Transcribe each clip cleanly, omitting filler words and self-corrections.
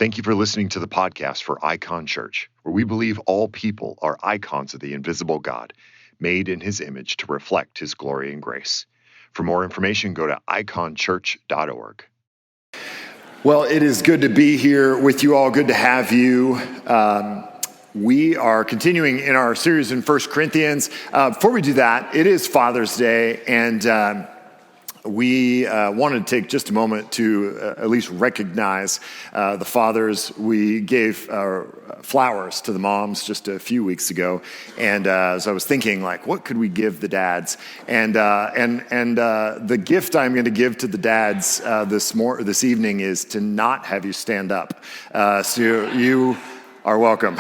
Thank you for listening to the podcast for Icon Church, where we believe all people are icons of the invisible God, made in his image to reflect his glory and grace. For more information, go to iconchurch.org. Well, it is good to be here with you all. Good to have you. We are continuing in our series in 1 Corinthians. Before we do that, it is Father's Day, and we wanted to take just a moment to at least recognize the fathers. We gave flowers to the moms just a few weeks ago, and as I was thinking, like, what could we give the dads? And the gift I'm going to give to the dads this evening is to not have you stand up. So you are welcome.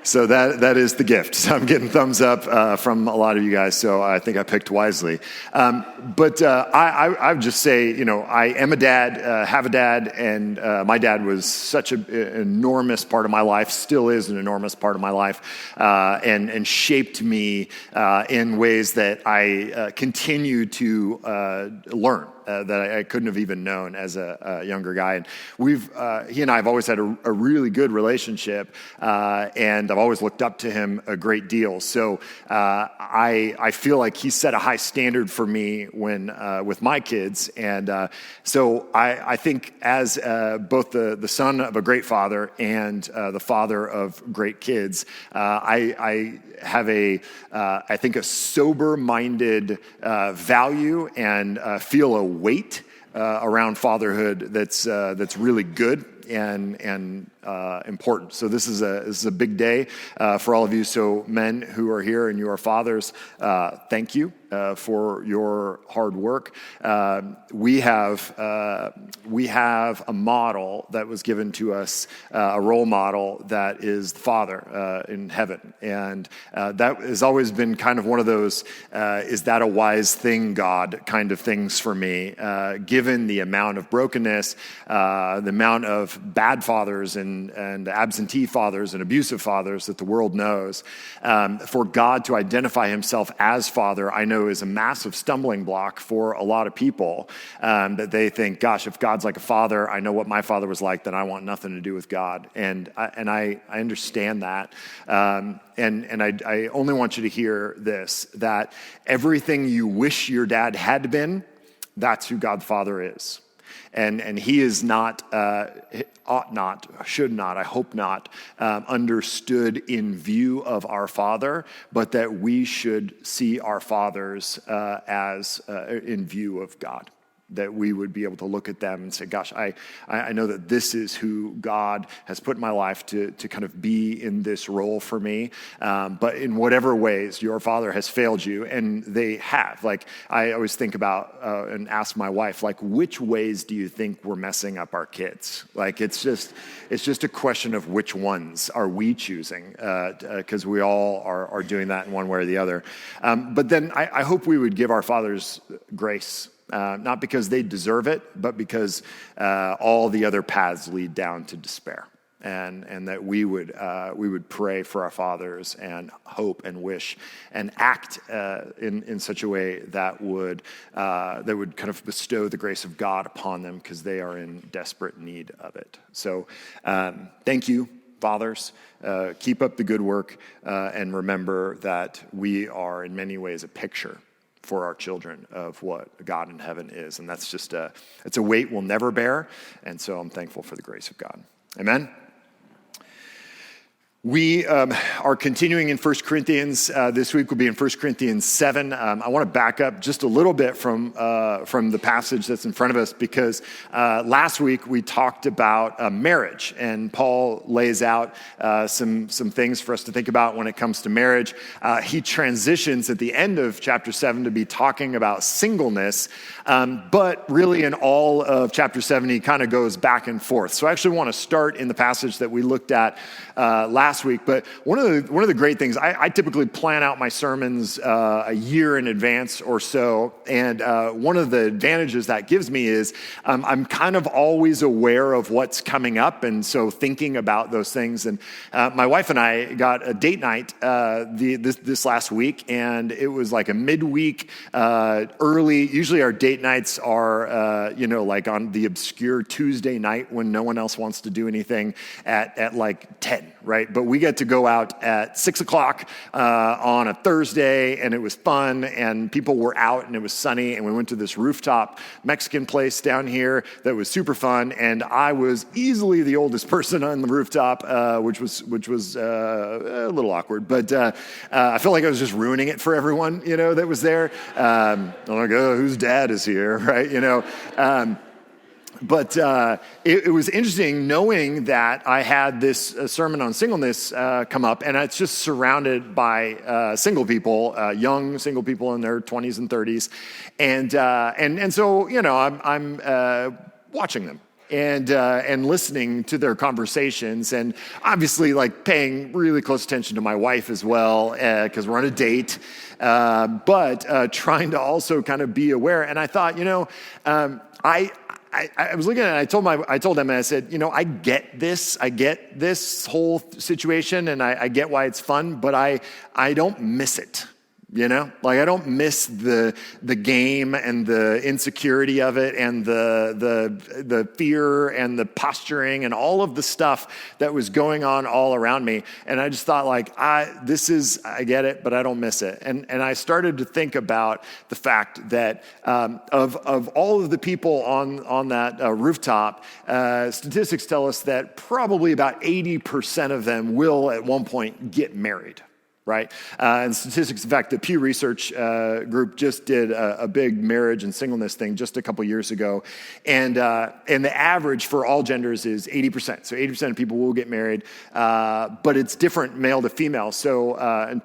So that is the gift. So I'm getting thumbs up from a lot of you guys, so I think I picked wisely. But I would just say, I am a dad, have a dad, and my dad was such an enormous part of my life, still is an enormous part of my life, and shaped me in ways that I continue to learn. That I couldn't have even known as a younger guy. And he and I have always had a really good relationship, and I've always looked up to him a great deal. So I feel like he set a high standard for me when with my kids. And so I think as both the son of a great father and the father of great kids, I have I think a sober-minded value and feel a weight around fatherhood that's really good and important. So this is a big day for all of you. So men who are here and you are fathers, thank you for your hard work. We have a model that was given to us, a role model that is the Father in heaven, and that has always been kind of one of those is that a wise thing, God, kind of things for me, given the amount of brokenness, the amount of bad fathers and absentee fathers and abusive fathers that the world knows. For God to identify himself as Father, I know is a massive stumbling block for a lot of people, that they think, gosh, if God's like a father, I know what my father was like, then I want nothing to do with God. And I understand that. And I only want you to hear this, that everything you wish your dad had been, that's who God the Father is. And he is not, ought not, should not, I hope not, understood in view of our Father, but that we should see our fathers as in view of God. That we would be able to look at them and say, gosh, I know that this is who God has put in my life to kind of be in this role for me. But in whatever ways your father has failed you, and they have. Like, I always think about and ask my wife, like, which ways do you think we're messing up our kids? Like, it's just a question of which ones are we choosing, because we all are doing that in one way or the other. But then I hope we would give our fathers grace. Not because they deserve it, but because all the other paths lead down to despair, and that we would pray for our fathers and hope and wish and act in such a way that would kind of bestow the grace of God upon them, because they are in desperate need of it. So thank you, fathers. Keep up the good work, and remember that we are in many ways a picture for our children of what God in heaven is. And that's just it's a weight we'll never bear. And so I'm thankful for the grace of God. Amen. We are continuing in 1 Corinthians. This week will be in 1 Corinthians 7. I want to back up just a little bit from the passage that's in front of us, because last week we talked about marriage, and Paul lays out some things for us to think about when it comes to marriage. He transitions at the end of chapter 7 to be talking about singleness, but really in all of chapter 7 he kind of goes back and forth. So I actually want to start in the passage that we looked at last last week, but one of the great things, I typically plan out my sermons a year in advance or so, and one of the advantages that gives me is I'm kind of always aware of what's coming up, and so thinking about those things. And my wife and I got a date night this last week, and it was like a midweek, early. Usually our date nights are, like on the obscure Tuesday night when no one else wants to do anything at like 10, right? But we get to go out at 6 o'clock on a Thursday, and it was fun, and people were out, and it was sunny, and we went to this rooftop Mexican place down here that was super fun, and I was easily the oldest person on the rooftop, which was a little awkward, but I felt like I was just ruining it for everyone, that was there. I'm like, oh, whose dad is here, right? But it was interesting knowing that I had this sermon on singleness come up, and it's just surrounded by single people, young single people in their 20s and 30s, and so I'm watching them and listening to their conversations, and obviously like paying really close attention to my wife as well because we're on a date, but trying to also kind of be aware. And I thought, I was looking at it, and I told them, and I said, I get this whole situation, and I get why it's fun, but I don't miss it. Like I don't miss the game and the insecurity of it and the fear and the posturing and all of the stuff that was going on all around me. And I just thought I get it, but I don't miss it. And I started to think about the fact that of all of the people on that rooftop, statistics tell us that probably about 80% of them will at one point get married. Right? And statistics, in fact, the Pew Research group just did a big marriage and singleness thing just a couple years ago. And the average for all genders is 80%. So 80% of people will get married, but it's different male to female. So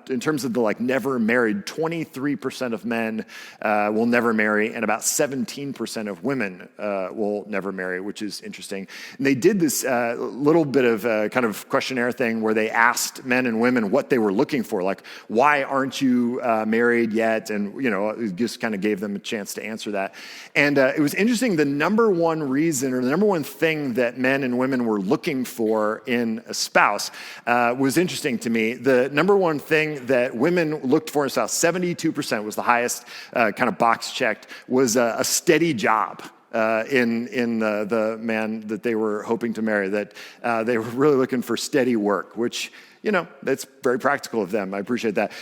in terms of the never married, 23% of men will never marry, and about 17% of women will never marry, which is interesting. And they did this little bit of kind of questionnaire thing where they asked men and women what they were looking for, like, why aren't you married yet? And, it just kind of gave them a chance to answer that. And it was interesting. The number one reason, or the number one thing that men and women were looking for in a spouse was interesting to me. The number one thing that women looked for in a spouse, 72% was the highest kind of box checked, was a steady job. In the man that they were hoping to marry, that they were really looking for steady work, which, that's very practical of them. I appreciate that.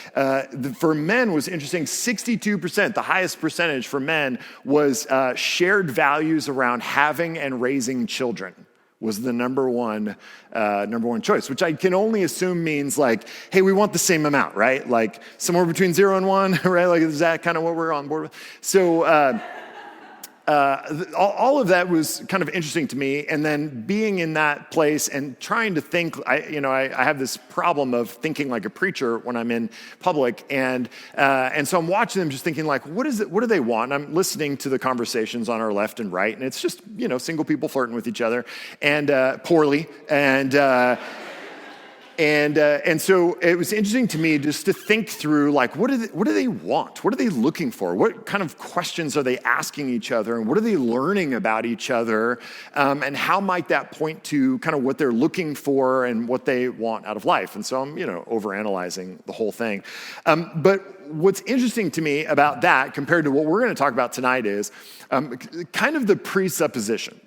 For men was interesting. 62%, the highest percentage for men, was shared values around having and raising children was the number one choice, which I can only assume means hey, we want the same amount, right? Like somewhere between 0 and 1, right? Like, is that kind of what we're on board with? So, all of that was kind of interesting to me, and then being in that place and trying to think, I have this problem of thinking like a preacher when I'm in public, and so I'm watching them just thinking what do they want? And I'm listening to the conversations on our left and right, and it's just, single people flirting with each other, and poorly, and so it was interesting to me just to think through, what do they want? What are they looking for? What kind of questions are they asking each other? And what are they learning about each other? And how might that point to kind of what they're looking for and what they want out of life? And so I'm, overanalyzing the whole thing. But what's interesting to me about that compared to what we're going to talk about tonight is kind of the presupposition.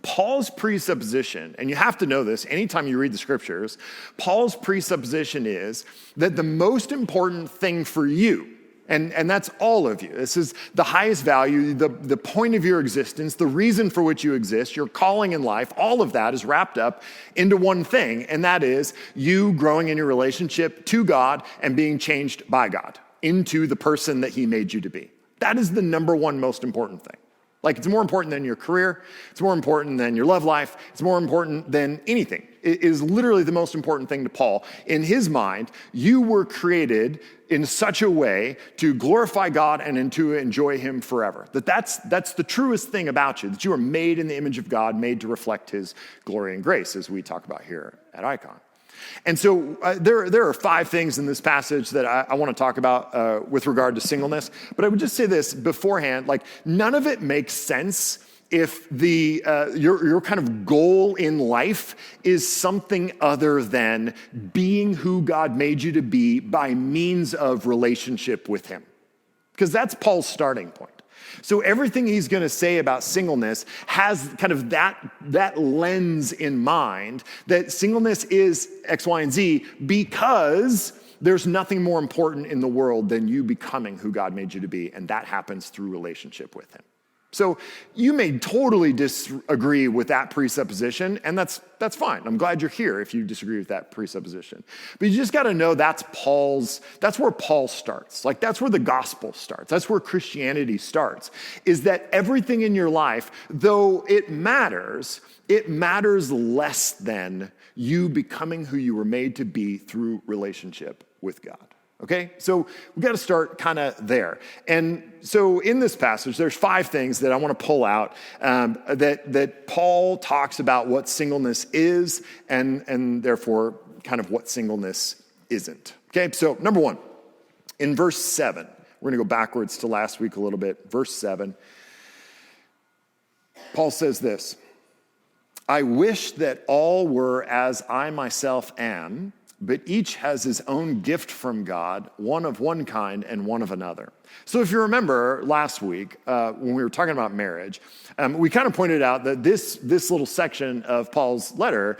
Paul's presupposition, and you have to know this anytime you read the scriptures, Paul's presupposition is that the most important thing for you, and that's all of you, this is the highest value, the point of your existence, the reason for which you exist, your calling in life, all of that is wrapped up into one thing, and that is you growing in your relationship to God and being changed by God into the person that he made you to be. That is the number one most important thing. It's more important than your career. It's more important than your love life. It's more important than anything. It is literally the most important thing to Paul. In his mind, you were created in such a way to glorify God and to enjoy him forever. That's the truest thing about you, that you are made in the image of God, made to reflect his glory and grace, as we talk about here at Icon. And so there are 5 things in this passage that I want to talk about with regard to singleness. But I would just say this beforehand, like none of it makes sense if your kind of goal in life is something other than being who God made you to be by means of relationship with him. Because that's Paul's starting point. So everything he's going to say about singleness has kind of that lens in mind, that singleness is X, Y, and Z because there's nothing more important in the world than you becoming who God made you to be, and that happens through relationship with him. So you may totally disagree with that presupposition, and that's fine. I'm glad you're here if you disagree with that presupposition. But you just got to know that's where Paul starts. Like that's where the gospel starts. That's where Christianity starts, is that everything in your life, though it matters less than you becoming who you were made to be through relationship with God. Okay, so we've got to start kind of there. And so in this passage, there's 5 things that I want to pull out that Paul talks about what singleness is and therefore kind of what singleness isn't. Okay, so number 1, in verse 7, we're going to go backwards to last week a little bit. Verse 7, Paul says this, "I wish that all were as I myself am, but each has his own gift from God, one of one kind and one of another." So if you remember last week, when we were talking about marriage, we kind of pointed out that this little section of Paul's letter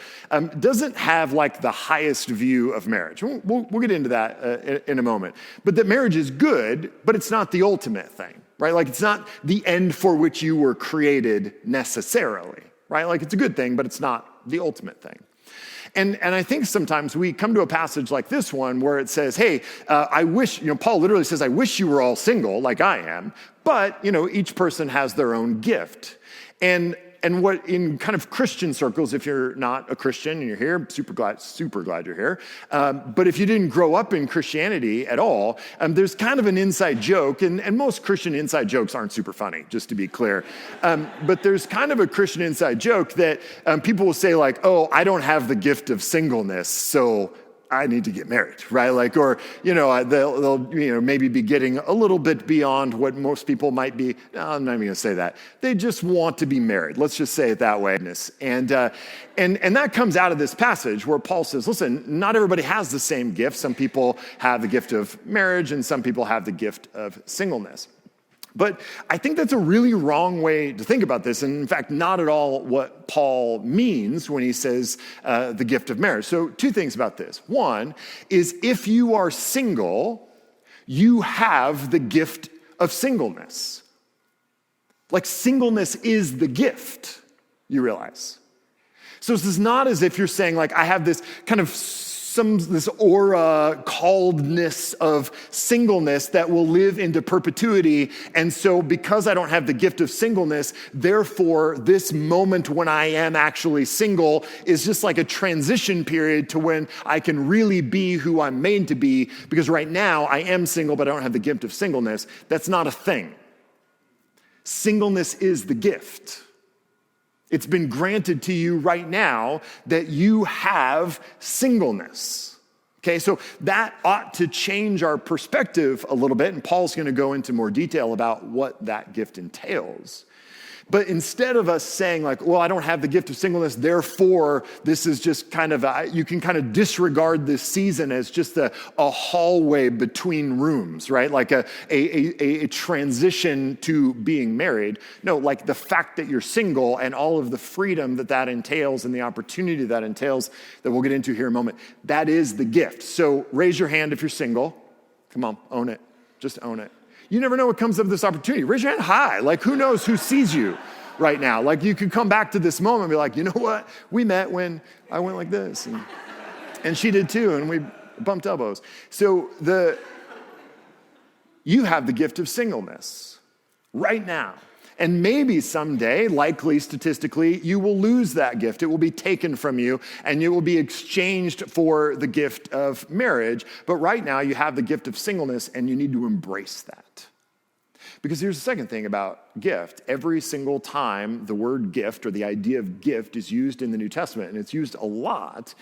doesn't have like the highest view of marriage. We'll get into that in a moment. But that marriage is good, but it's not the ultimate thing, right? Like it's not the end for which you were created necessarily, right? Like it's a good thing, but it's not the ultimate thing. And I think sometimes we come to a passage like this one where it says, hey, I wish, Paul literally says, I wish you were all single like I am, but, each person has their own gift. And what in kind of Christian circles, if you're not a Christian and you're here, super glad you're here. But if you didn't grow up in Christianity at all, there's kind of an inside joke, and most Christian inside jokes aren't super funny, just to be clear. But there's kind of a Christian inside joke that people will say like, oh, I don't have the gift of singleness, so I need to get married, right? Like, or, they'll maybe be getting a little bit beyond what most people might be. No, I'm not even going to say that. They just want to be married. Let's just say it that way. And that comes out of this passage where Paul says, listen, not everybody has the same gift. Some people have the gift of marriage and some people have the gift of singleness. But I think that's a really wrong way to think about this. And in fact, not at all what Paul means when he says the gift of marriage. So 2 things about this. One is if you are single, you have the gift of singleness. Like singleness is the gift, you realize. So this is not as if you're saying like, I have this kind of this aura, calledness of singleness that will live into perpetuity. And so because I don't have the gift of singleness, therefore this moment when I am actually single is just like a transition period to when I can really be who I'm made to be, because right now I am single, but I don't have the gift of singleness. That's not a thing. Singleness is the gift. It's been granted to you right now that you have singleness. Okay, so that ought to change our perspective a little bit, and Paul's going to go into more detail about what that gift entails. But instead of us saying like, well, I don't have the gift of singleness, therefore this is just kind of, you can kind of disregard this season as just a hallway between rooms, right? Like a transition to being married. No, like the fact that you're single and all of the freedom that entails and the opportunity that entails that we'll get into here in a moment, that is the gift. So raise your hand if you're single. Come on, own it. Just own it. You never know what comes of this opportunity. Raise your hand high. Like, who knows who sees you right now? Like, you could come back to this moment and be like, you know what? We met when I went like this. And she did too, and we bumped elbows. So you have the gift of singleness right now. And maybe someday, likely statistically, you will lose that gift. It will be taken from you, and it will be exchanged for the gift of marriage. But right now, you have the gift of singleness, and you need to embrace that. Because here's the second thing about gift. Every single time the word gift or the idea of gift is used in the New Testament, and it's used a lot,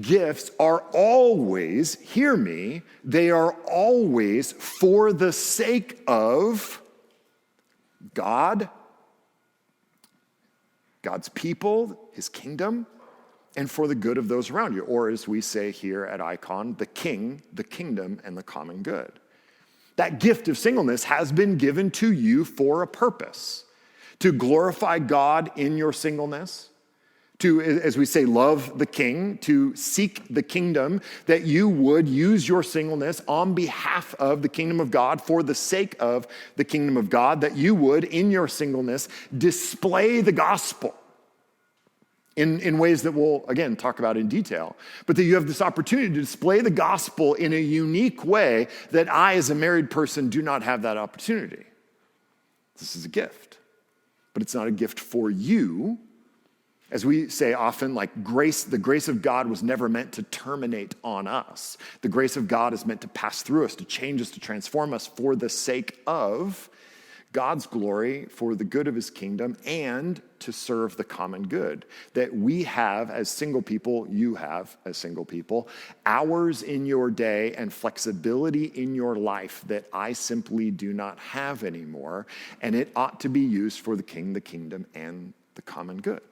Gifts are always, hear me, they are always for the sake of God, God's people, his kingdom, and for the good of those around you. Or as we say here at Icon, the king, the kingdom, and the common good. That gift of singleness has been given to you for a purpose. To glorify God in your singleness, to, as we say, love the king, to seek the kingdom, that you would use your singleness on behalf of the kingdom of God, for the sake of the kingdom of God, that you would, in your singleness, display the gospel in ways that we'll, again, talk about in detail, but that you have this opportunity to display the gospel in a unique way that I, as a married person, do not have that opportunity. This is a gift, but it's not a gift for you. As we say often, like grace, the grace of God was never meant to terminate on us. The grace of God is meant to pass through us, to change us, to transform us for the sake of God's glory, for the good of his kingdom, and to serve the common good. That we have as single people, you have as single people, hours in your day and flexibility in your life that I simply do not have anymore, and it ought to be used for the king, the kingdom, and the common good.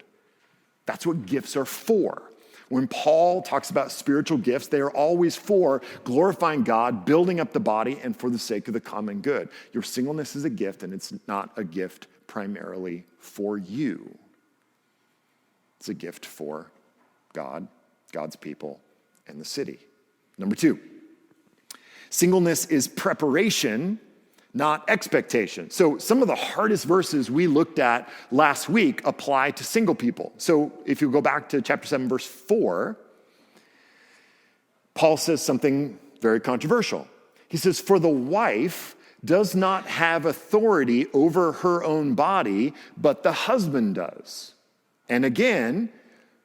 That's what gifts are for. When Paul talks about spiritual gifts, they are always for glorifying God, building up the body, and for the sake of the common good. Your singleness is a gift, and it's not a gift primarily for you. It's a gift for God, God's people, and the city. Number 2, singleness is preparation, not expectation. So some of the hardest verses we looked at last week apply to single people. So if you go back to chapter 7, verse 4, Paul says something very controversial. He says, "For the wife does not have authority over her own body, but the husband does. And again,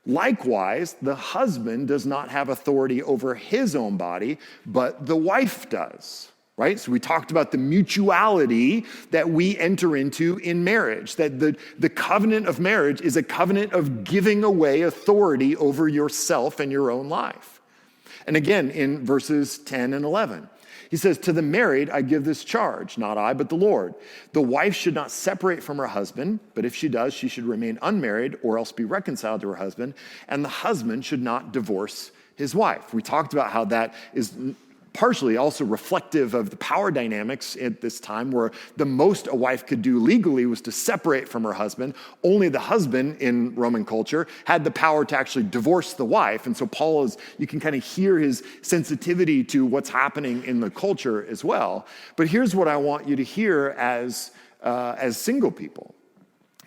likewise, the husband does not have authority over his own body, but the wife does." Right? So we talked about the mutuality that we enter into in marriage, that the covenant of marriage is a covenant of giving away authority over yourself and your own life. And again, in verses 10 and 11, he says, "To the married I give this charge, not I, but the Lord. The wife should not separate from her husband, but if she does, she should remain unmarried or else be reconciled to her husband, and the husband should not divorce his wife." We talked about how that is partially also reflective of the power dynamics at this time, where the most a wife could do legally was to separate from her husband. Only the husband in Roman culture had the power to actually divorce the wife. And so Paul you can kind of hear his sensitivity to what's happening in the culture as well. But here's what I want you to hear as single people.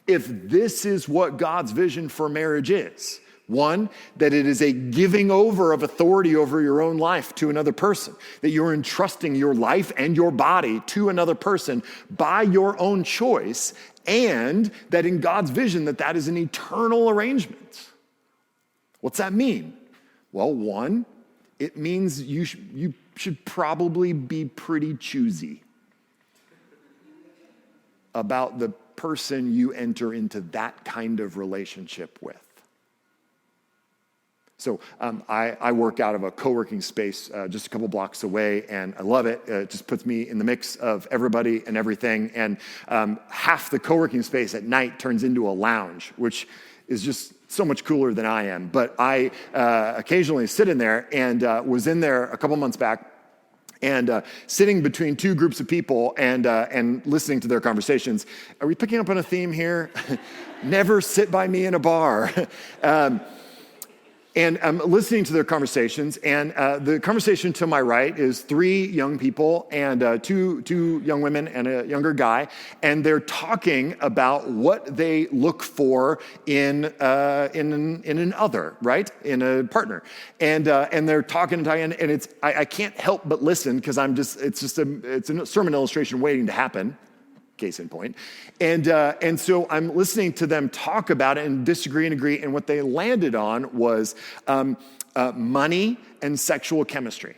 If this is what God's vision for marriage is, one, that it is a giving over of authority over your own life to another person, that you're entrusting your life and your body to another person by your own choice, and that in God's vision that is an eternal arrangement. What's that mean? Well, one, it means you should probably be pretty choosy about the person you enter into that kind of relationship with. So I work out of a co-working space just a couple blocks away, and I love it. It just puts me in the mix of everybody and everything. And half the co-working space at night turns into a lounge, which is just so much cooler than I am. But I occasionally sit in there, and was in there a couple months back, and sitting between two groups of people and listening to their conversations. Are we picking up on a theme here? Never sit by me in a bar. And I'm listening to their conversations, and the conversation to my right is 3 young people and two young women and a younger guy, and they're talking about what they look for in an other, right? In a partner, and they're talking, and it's I can't help but listen because it's a sermon illustration waiting to happen. Case in point. And so I'm listening to them talk about it and disagree and agree. And what they landed on was money and sexual chemistry.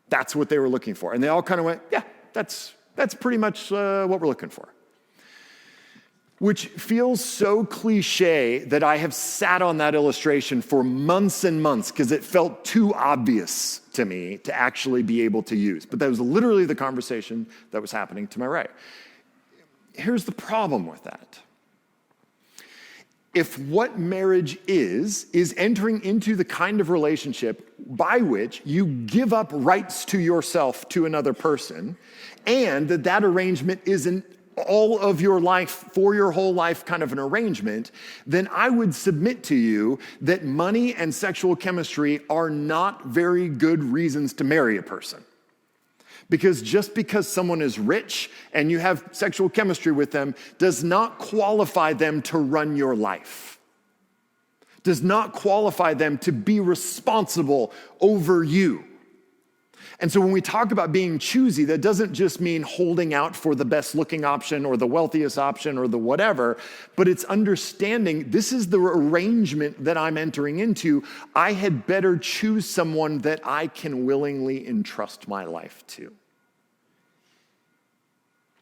That's what they were looking for. And they all kind of went, yeah, that's pretty much what we're looking for. which feels so cliche that I have sat on that illustration for months and months because it felt too obvious to me to actually be able to use. But that was literally the conversation that was happening to my right. Here's the problem with that. If what marriage is entering into the kind of relationship by which you give up rights to yourself to another person, and that arrangement isn't all of your life, for your whole life kind of an arrangement, then I would submit to you that money and sexual chemistry are not very good reasons to marry a person. Because just because someone is rich and you have sexual chemistry with them does not qualify them to run your life. Does not qualify them to be responsible over you. And so when we talk about being choosy, that doesn't just mean holding out for the best looking option or the wealthiest option or the whatever, but it's understanding this is the arrangement that I'm entering into. I had better choose someone that I can willingly entrust my life to.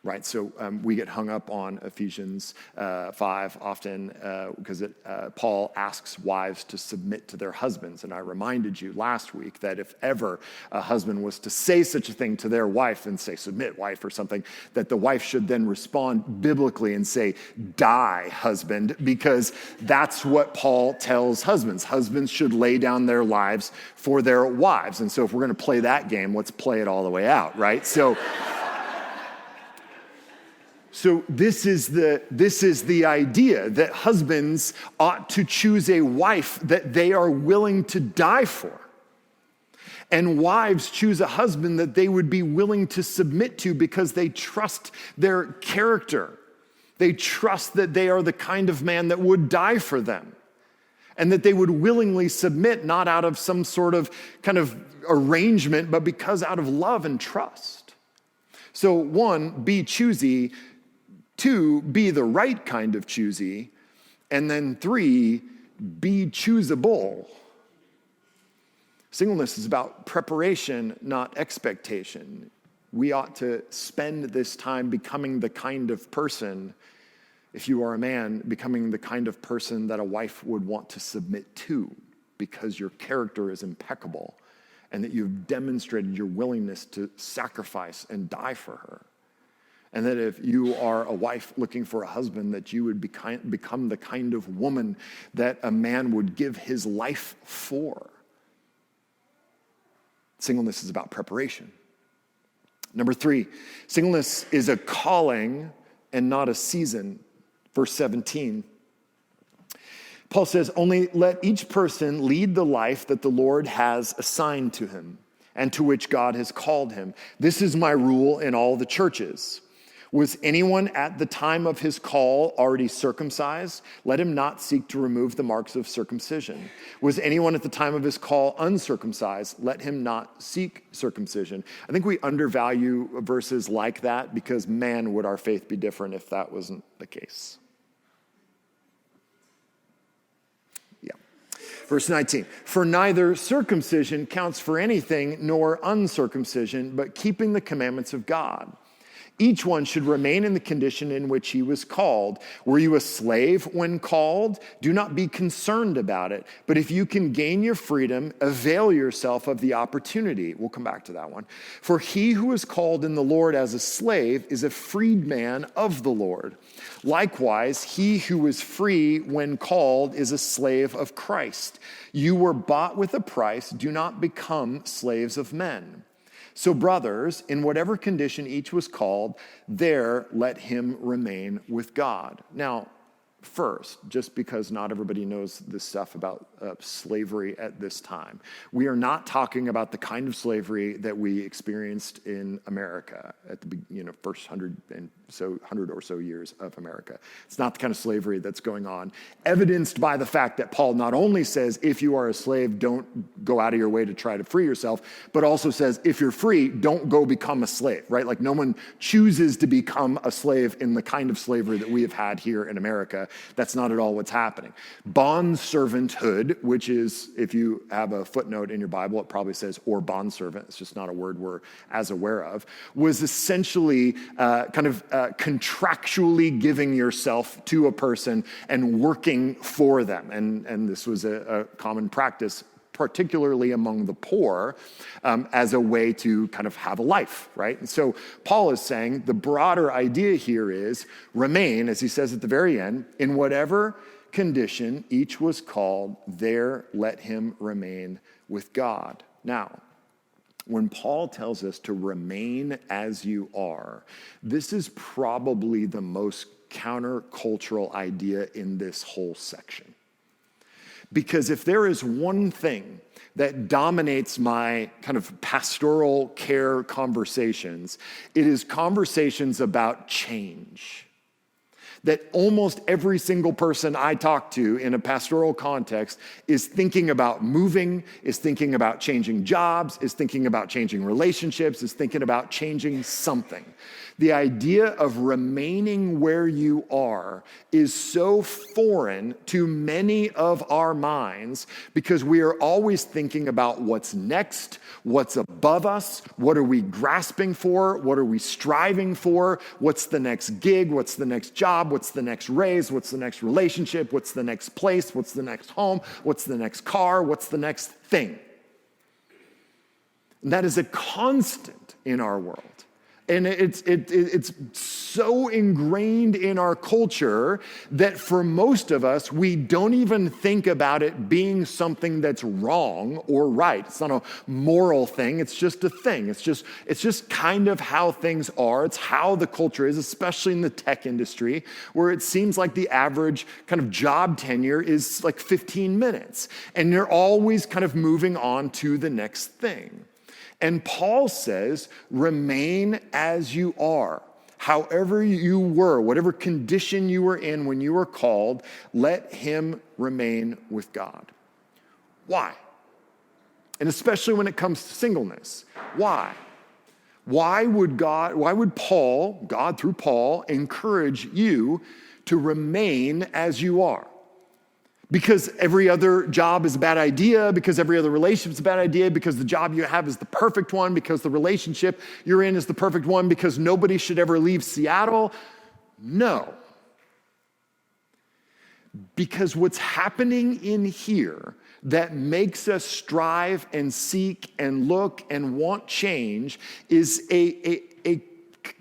Right, so we get hung up on Ephesians 5 often because Paul asks wives to submit to their husbands. And I reminded you last week that if ever a husband was to say such a thing to their wife and say, submit, wife, or something, that the wife should then respond biblically and say, die, husband, because that's what Paul tells husbands. Husbands should lay down their lives for their wives. And so if we're going to play that game, let's play it all the way out, right? So this is the idea that husbands ought to choose a wife that they are willing to die for. And wives choose a husband that they would be willing to submit to because they trust their character. They trust that they are the kind of man that would die for them. And that they would willingly submit, not out of some sort of kind of arrangement, but because out of love and trust. So 1, be choosy. 2, be the right kind of choosy. And then 3, be choosable. Singleness is about preparation, not expectation. We ought to spend this time becoming the kind of person, if you are a man, becoming the kind of person that a wife would want to submit to because your character is impeccable and that you've demonstrated your willingness to sacrifice and die for her. And that if you are a wife looking for a husband, that you would become the kind of woman that a man would give his life for. Singleness is about preparation. Number 3, singleness is a calling and not a season. Verse 17. Paul says, only let each person lead the life that the Lord has assigned to him and to which God has called him. This is my rule in all the churches. Was anyone at the time of his call already circumcised? Let him not seek to remove the marks of circumcision. Was anyone at the time of his call uncircumcised? Let him not seek circumcision. I think we undervalue verses like that because, man, would our faith be different if that wasn't the case. Yeah. Verse 19, for neither circumcision counts for anything nor uncircumcision, but keeping the commandments of God. Each one should remain in the condition in which he was called. Were you a slave when called? Do not be concerned about it. But if you can gain your freedom, avail yourself of the opportunity. We'll come back to that one. For he who is called in the Lord as a slave is a freedman of the Lord. Likewise, he who is free when called is a slave of Christ. You were bought with a price. Do not become slaves of men. So brothers, in whatever condition each was called, there let him remain with God. Now, first, just because not everybody knows this stuff about slavery at this time, we are not talking about the kind of slavery that we experienced in America at the first 100 or so years of America. It's not the kind of slavery that's going on, evidenced by the fact that Paul not only says, if you are a slave, don't go out of your way to try to free yourself, but also says, if you're free, don't go become a slave, right? Like no one chooses to become a slave in the kind of slavery that we have had here in America. That's not at all what's happening. Bond servanthood, which is, if you have a footnote in your Bible, it probably says, or bondservant, it's just not a word we're as aware of, was essentially contractually giving yourself to a person and working for them. And this was a common practice, particularly among the poor, as a way to kind of have a life, right? And so Paul is saying the broader idea here is remain, as he says at the very end, in whatever condition each was called, there let him remain with God. Now, when Paul tells us to remain as you are, this is probably the most countercultural idea in this whole section. Because if there is one thing that dominates my kind of pastoral care conversations, it is conversations about change. That almost every single person I talk to in a pastoral context is thinking about moving, is thinking about changing jobs, is thinking about changing relationships, is thinking about changing something. The idea of remaining where you are is so foreign to many of our minds because we are always thinking about what's next, what's above us, what are we grasping for, what are we striving for, what's the next gig, what's the next job, what's the next raise, what's the next relationship, what's the next place, what's the next home, what's the next car, what's the next thing. And that is a constant in our world. And it's so ingrained in our culture that for most of us, we don't even think about it being something that's wrong or right. It's not a moral thing. It's just a thing. It's just kind of how things are. It's how the culture is, especially in the tech industry, where it seems like the average kind of job tenure is like 15 minutes. And you're always kind of moving on to the next thing. And Paul says, remain as you are. However you were, whatever condition you were in when you were called, let him remain with God. Why? And especially when it comes to singleness. Why? Why would Paul, God through Paul, encourage you to remain as you are? Because every other job is a bad idea, because every other relationship is a bad idea, because the job you have is the perfect one, because the relationship you're in is the perfect one, because nobody should ever leave Seattle. No. Because what's happening in here that makes us strive and seek and look and want change is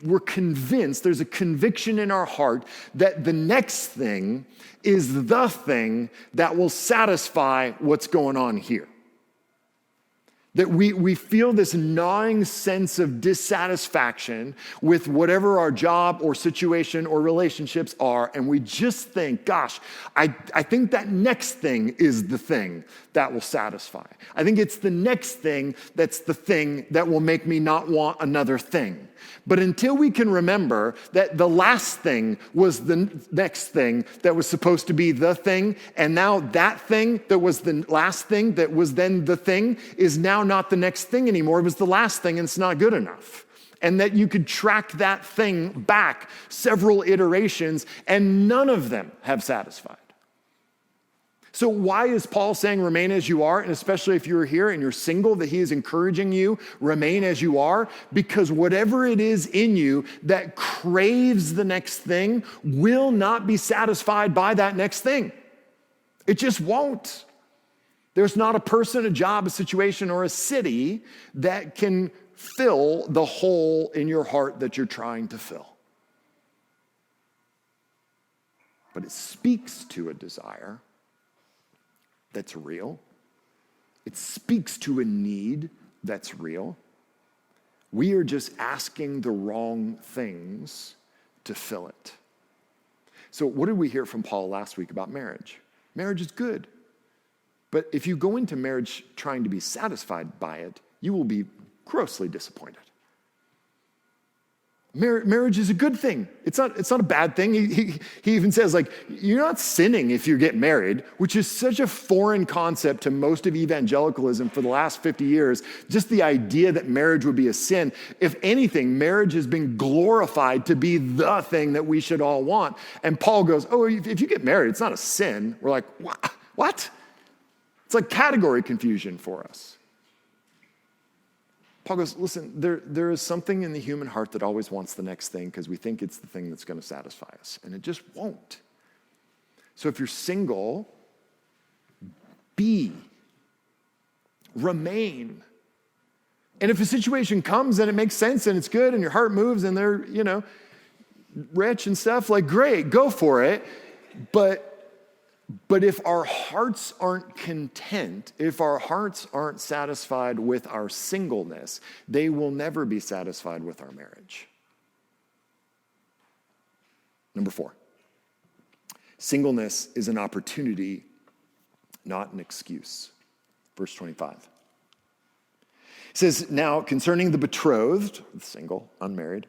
we're convinced, there's a conviction in our heart that the next thing is the thing that will satisfy what's going on here. That we feel this gnawing sense of dissatisfaction with whatever our job or situation or relationships are, and we just think, gosh, I think that next thing is the thing that will satisfy. I think it's the next thing that's the thing that will make me not want another thing. But until we can remember that the last thing was the next thing that was supposed to be the thing, and now that thing that was the last thing that was then the thing is now not the next thing anymore. It was the last thing and it's not good enough. And that you could track that thing back several iterations and none of them have satisfied. So why is Paul saying remain as you are? And especially if you're here and you're single, that he is encouraging you, remain as you are, because whatever it is in you that craves the next thing will not be satisfied by that next thing. It just won't. There's not a person, a job, a situation, or a city that can fill the hole in your heart that you're trying to fill. But it speaks to a desire that's real. It speaks to a need that's real. We are just asking the wrong things to fill it. So what did we hear from Paul last week about marriage? Marriage is good. But if you go into marriage trying to be satisfied by it, you will be grossly disappointed. Marriage is a good thing. It's not a bad thing. He even says, like, you're not sinning if you get married, which is such a foreign concept to most of evangelicalism for the last 50 years. Just the idea that marriage would be a sin. If anything, marriage has been glorified to be the thing that we should all want. And Paul goes, oh, if you get married, it's not a sin. We're like, what? It's like category confusion for us. Paul goes, listen, there is something in the human heart that always wants the next thing because we think it's the thing that's going to satisfy us, and it just won't. So if you're single, remain. And if a situation comes and it makes sense and it's good and your heart moves and they're, rich and stuff, like, great, go for it. But if our hearts aren't content, if our hearts aren't satisfied with our singleness, they will never be satisfied with our marriage. Number 4, singleness is an opportunity, not an excuse. Verse 25. It says, now concerning the betrothed, single, unmarried,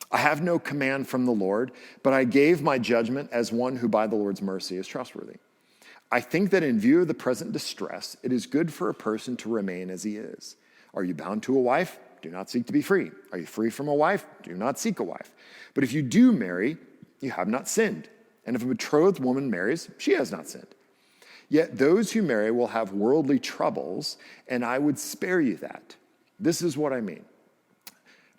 I have no command from the Lord, but I gave my judgment as one who by the Lord's mercy is trustworthy. I think that in view of the present distress, it is good for a person to remain as he is. Are you bound to a wife? Do not seek to be free. Are you free from a wife? Do not seek a wife. But if you do marry, you have not sinned. And if a betrothed woman marries, she has not sinned. Yet those who marry will have worldly troubles, and I would spare you that. This is what I mean.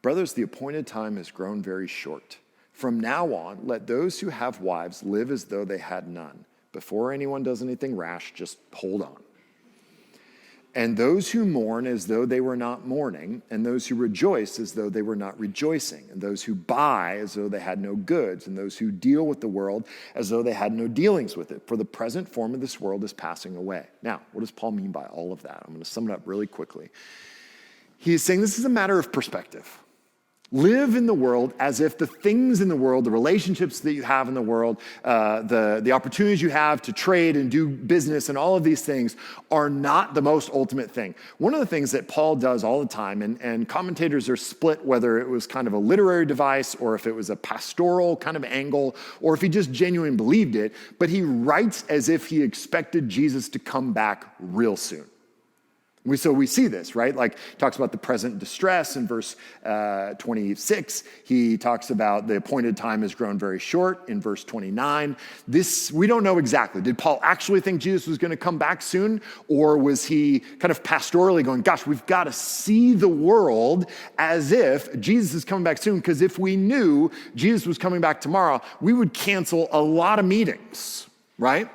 Brothers, the appointed time has grown very short. From now on, let those who have wives live as though they had none. Before anyone does anything rash, just hold on. And those who mourn as though they were not mourning, and those who rejoice as though they were not rejoicing, and those who buy as though they had no goods, and those who deal with the world as though they had no dealings with it. For the present form of this world is passing away. Now, what does Paul mean by all of that? I'm going to sum it up really quickly. He is saying this is a matter of perspective. Live in the world as if the things in the world, the relationships that you have in the world, the opportunities you have to trade and do business and all of these things are not the most ultimate thing. One of the things that Paul does all the time, and commentators are split whether it was kind of a literary device or if it was a pastoral kind of angle or if he just genuinely believed it, but he writes as if he expected Jesus to come back real soon. So we see this, right? Like, he talks about the present distress in verse 26. He talks about the appointed time has grown very short in verse 29. This, we don't know exactly. Did Paul actually think Jesus was going to come back soon? Or was he kind of pastorally going, gosh, we've got to see the world as if Jesus is coming back soon, because if we knew Jesus was coming back tomorrow, we would cancel a lot of meetings, right?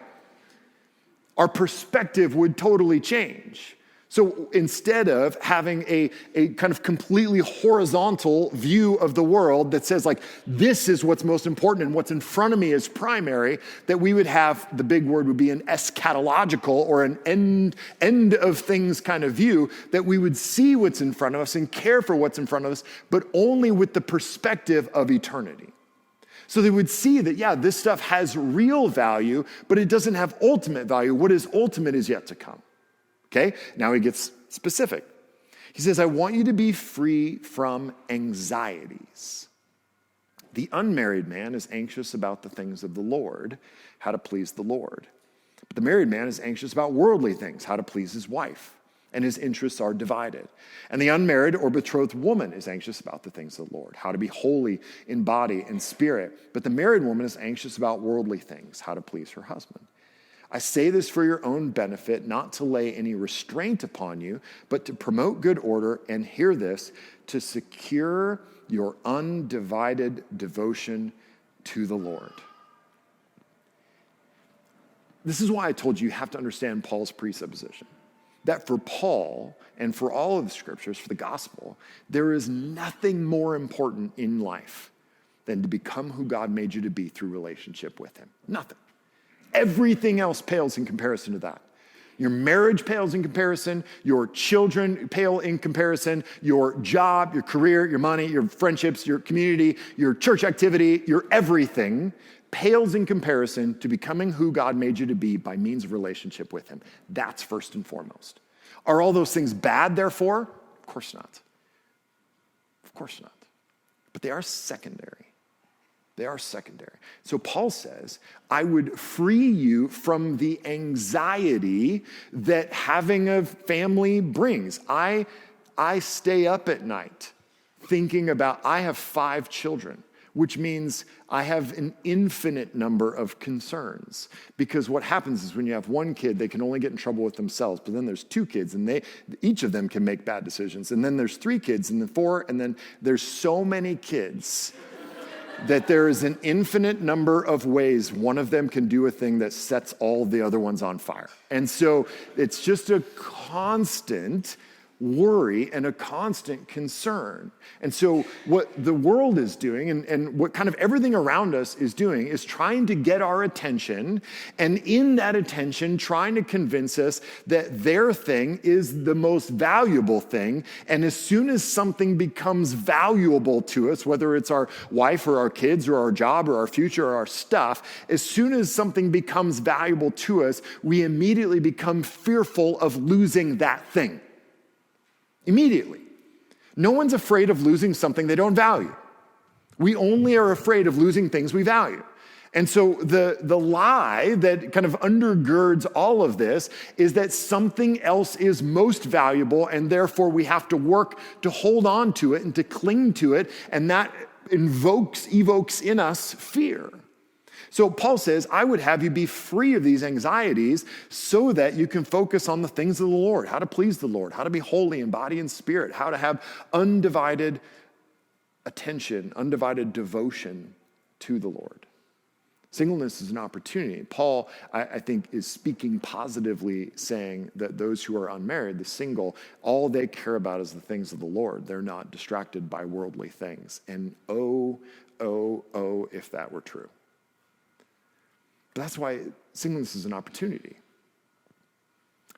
Our perspective would totally change. So instead of having a kind of completely horizontal view of the world that says, like, this is what's most important and what's in front of me is primary, that we would have, the big word would be an eschatological or an end of things kind of view, that we would see what's in front of us and care for what's in front of us, but only with the perspective of eternity. So they would see that, yeah, this stuff has real value, but it doesn't have ultimate value. What is ultimate is yet to come. Okay, now he gets specific. He says, I want you to be free from anxieties. The unmarried man is anxious about the things of the Lord, how to please the Lord. But the married man is anxious about worldly things, how to please his wife, and his interests are divided. And the unmarried or betrothed woman is anxious about the things of the Lord, how to be holy in body and spirit. But the married woman is anxious about worldly things, how to please her husband. I say this for your own benefit, not to lay any restraint upon you, but to promote good order, and hear this, to secure your undivided devotion to the Lord. This is why I told you have to understand Paul's presupposition. That for Paul, and for all of the scriptures, for the gospel, there is nothing more important in life than to become who God made you to be through relationship with him. Nothing. Everything else pales in comparison to that. Your marriage pales in comparison. Your children pale in comparison. Your job, your career, your money, your friendships, your community, your church activity, your everything pales in comparison to becoming who God made you to be by means of relationship with him. That's first and foremost. Are all those things bad, therefore? Of course not. Of course not. but they are secondary. They are secondary. So Paul says, I would free you from the anxiety that having a family brings. I stay up at night thinking about, I have 5 children, which means I have an infinite number of concerns. Because what happens is when you have 1 kid, they can only get in trouble with themselves. But then there's 2 kids, and each of them can make bad decisions. And then there's 3 kids, and then 4, and then there's so many kids that there is an infinite number of ways one of them can do a thing that sets all the other ones on fire. And so it's just a constant worry and a constant concern. And so what the world is doing and what kind of everything around us is doing is trying to get our attention, and in that attention trying to convince us that their thing is the most valuable thing. And as soon as something becomes valuable to us, whether it's our wife or our kids or our job or our future or our stuff, as soon as something becomes valuable to us, we immediately become fearful of losing that thing. Immediately. No one's afraid of losing something they don't value. We only are afraid of losing things we value. And so the lie that kind of undergirds all of this is that something else is most valuable, and therefore we have to work to hold on to it and to cling to it, and that evokes in us fear. So Paul says, I would have you be free of these anxieties so that you can focus on the things of the Lord, how to please the Lord, how to be holy in body and spirit, how to have undivided attention, undivided devotion to the Lord. Singleness is an opportunity. Paul, I think, is speaking positively, saying that those who are unmarried, the single, all they care about is the things of the Lord. They're not distracted by worldly things. And oh, if that were true. But that's why singleness is an opportunity.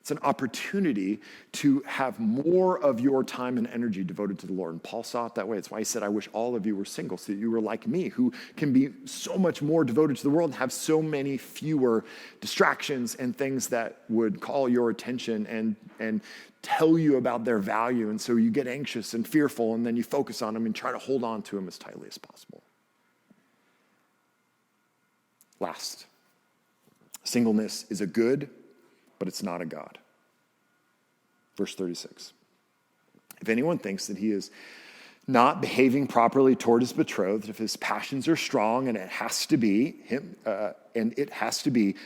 It's an opportunity to have more of your time and energy devoted to the Lord. And Paul saw it that way. That's why he said, I wish all of you were single so that you were like me, who can be so much more devoted to the world and have so many fewer distractions and things that would call your attention and tell you about their value. And so you get anxious and fearful, and then you focus on them and try to hold on to them as tightly as possible. Last. Singleness is a good, but it's not a God. Verse 36. If anyone thinks that he is not behaving properly toward his betrothed, if his passions are strong and it has to be,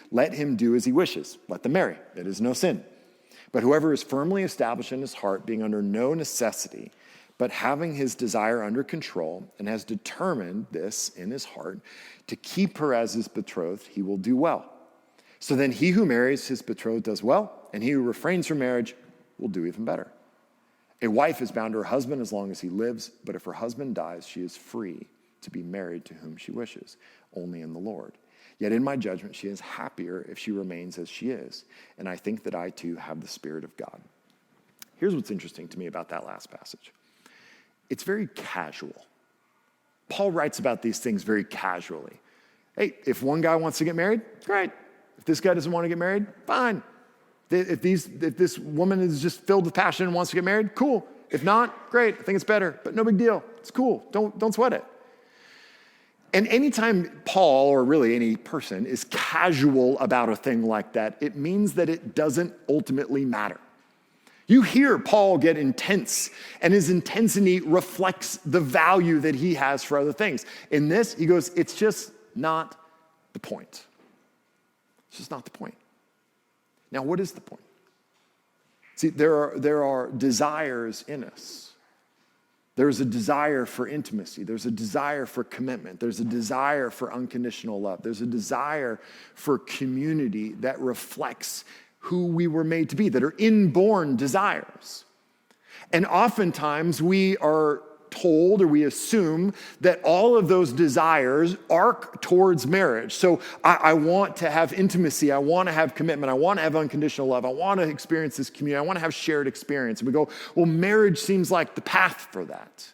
let him do as he wishes. Let them marry. It is no sin. But whoever is firmly established in his heart, being under no necessity, but having his desire under control, and has determined this in his heart, to keep her as his betrothed, he will do well. So then he who marries his betrothed does well, and he who refrains from marriage will do even better. A wife is bound to her husband as long as he lives, but if her husband dies, she is free to be married to whom she wishes, only in the Lord. Yet in my judgment, she is happier if she remains as she is, and I think that I too have the Spirit of God. Here's what's interesting to me about that last passage. It's very casual. Paul writes about these things very casually. Hey, if one guy wants to get married, great. If this guy doesn't want to get married, fine. If this woman is just filled with passion and wants to get married, cool. If not, great. I think it's better, but no big deal. It's cool. Don't sweat it. And anytime Paul, or really any person, is casual about a thing like that, it means that it doesn't ultimately matter. You hear Paul get intense, and his intensity reflects the value that he has for other things. In this, he goes, it's just not the point. It's just not the point. Now, what is the point? See, there are desires in us. There's a desire for intimacy. There's a desire for commitment. There's a desire for unconditional love. There's a desire for community that reflects who we were made to be, that are inborn desires. And oftentimes we are told, or we assume, that all of those desires arc towards marriage. So I want to have intimacy. I want to have commitment. I want to have unconditional love. I want to experience this community. I want to have shared experience. And we go, well, marriage seems like the path for that.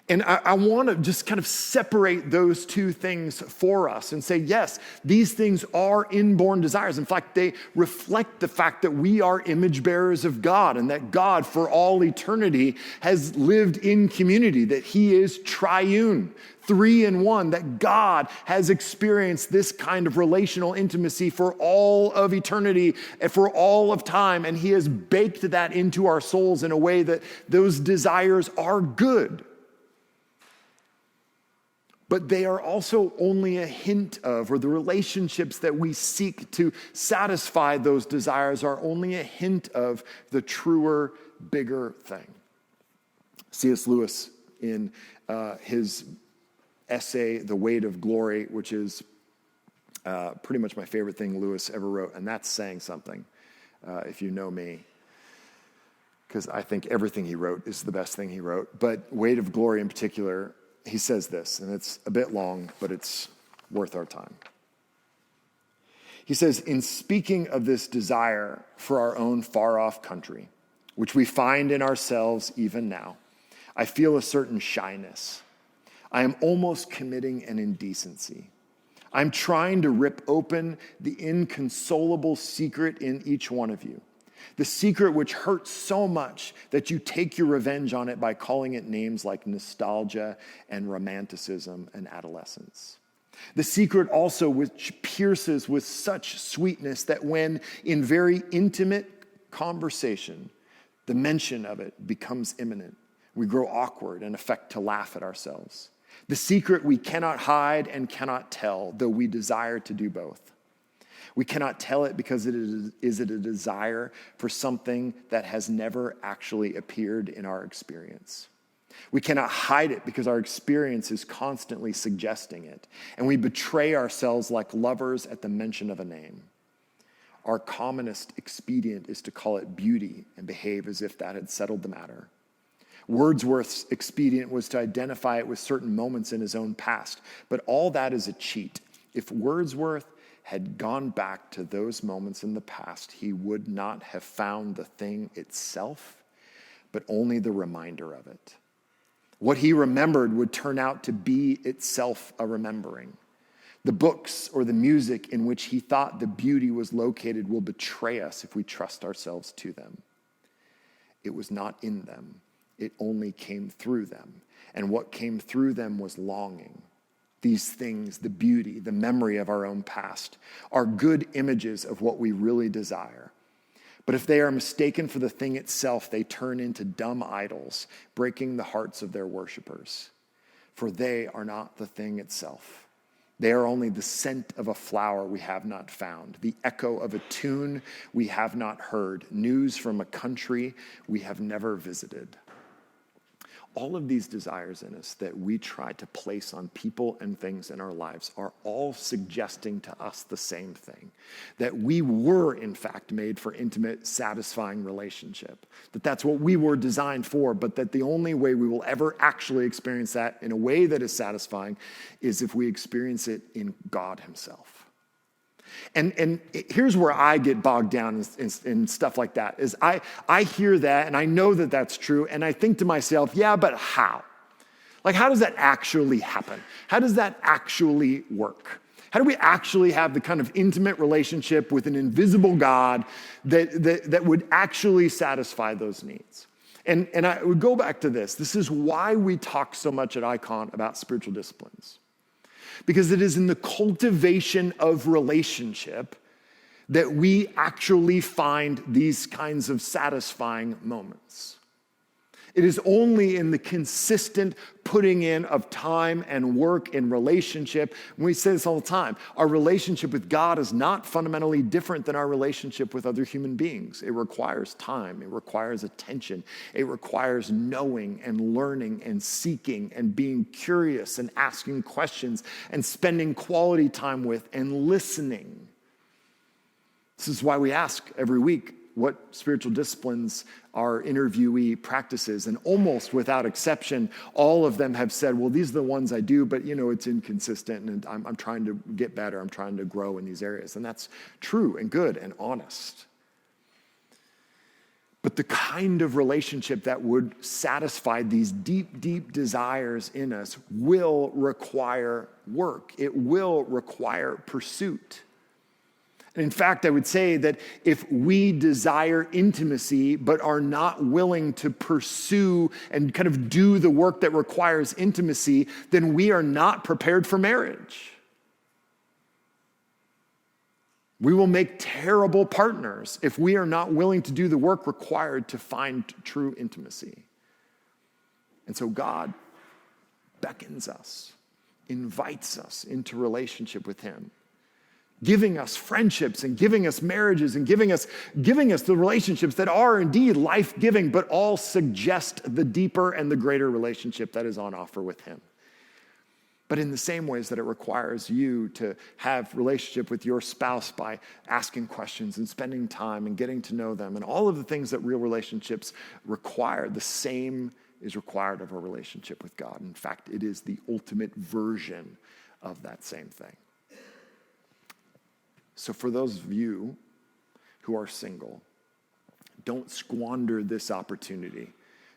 And I want to just kind of separate those two things for us and say, yes, these things are inborn desires. In fact, they reflect the fact that we are image bearers of God and that God for all eternity has lived in community, that he is triune, 3 in 1, that God has experienced this kind of relational intimacy for all of eternity and for all of time. And he has baked that into our souls in a way that those desires are good. But they are also only a hint of, or the relationships that we seek to satisfy those desires are only a hint of the truer, bigger thing. C.S. Lewis, in his essay, The Weight of Glory, which is pretty much my favorite thing Lewis ever wrote, and that's saying something, if you know me, because I think everything he wrote is the best thing he wrote. But Weight of Glory in particular, he says this, and it's a bit long, but it's worth our time. He says, in speaking of this desire for our own far-off country, which we find in ourselves even now, I feel a certain shyness. I am almost committing an indecency. I'm trying to rip open the inconsolable secret in each one of you. The secret which hurts so much that you take your revenge on it by calling it names like nostalgia and romanticism and adolescence. The secret also which pierces with such sweetness that when in very intimate conversation, the mention of it becomes imminent, we grow awkward and affect to laugh at ourselves. The secret we cannot hide and cannot tell, though we desire to do both. We cannot tell it because it is a desire for something that has never actually appeared in our experience. We cannot hide it because our experience is constantly suggesting it, and we betray ourselves like lovers at the mention of a name. Our commonest expedient is to call it beauty and behave as if that had settled the matter. Wordsworth's expedient was to identify it with certain moments in his own past, but all that is a cheat. If Wordsworth had gone back to those moments in the past, he would not have found the thing itself, but only the reminder of it. What he remembered would turn out to be itself a remembering. The books or the music in which he thought the beauty was located will betray us if we trust ourselves to them. It was not in them. It only came through them. And what came through them was longing. These things, the beauty, the memory of our own past, are good images of what we really desire. But if they are mistaken for the thing itself, they turn into dumb idols, breaking the hearts of their worshipers. For they are not the thing itself. They are only the scent of a flower we have not found, the echo of a tune we have not heard, news from a country we have never visited. All of these desires in us that we try to place on people and things in our lives are all suggesting to us the same thing, that we were, in fact, made for intimate, satisfying relationship, that that's what we were designed for, but that the only way we will ever actually experience that in a way that is satisfying is if we experience it in God himself. And here's where I get bogged down in stuff like that, is I hear that and I know that that's true, and I think to myself, yeah, but how? Like, how does that actually happen? How does that actually work? How do we actually have the kind of intimate relationship with an invisible God that would actually satisfy those needs? And I would go back to this. This is why we talk so much at Icon about spiritual disciplines. Because it is in the cultivation of relationship that we actually find these kinds of satisfying moments. It is only in the consistent putting in of time and work in relationship. And we say this all the time. Our relationship with God is not fundamentally different than our relationship with other human beings. It requires time. It requires attention. It requires knowing and learning and seeking and being curious and asking questions and spending quality time with and listening. This is why we ask every week what spiritual disciplines our interviewee practices, and almost without exception, all of them have said, well, these are the ones I do, but it's inconsistent, and I'm trying to get better, I'm trying to grow in these areas. And that's true and good and honest. But the kind of relationship that would satisfy these deep, deep desires in us will require work. It will require pursuit. And in fact, I would say that if we desire intimacy but are not willing to pursue and kind of do the work that requires intimacy, then we are not prepared for marriage. We will make terrible partners if we are not willing to do the work required to find true intimacy. And so God beckons us, invites us into relationship with him, giving us friendships and giving us marriages and giving us the relationships that are indeed life-giving, but all suggest the deeper and the greater relationship that is on offer with him. But in the same ways that it requires you to have relationship with your spouse by asking questions and spending time and getting to know them and all of the things that real relationships require, the same is required of a relationship with God. In fact, it is the ultimate version of that same thing. So for those of you who are single, don't squander this opportunity,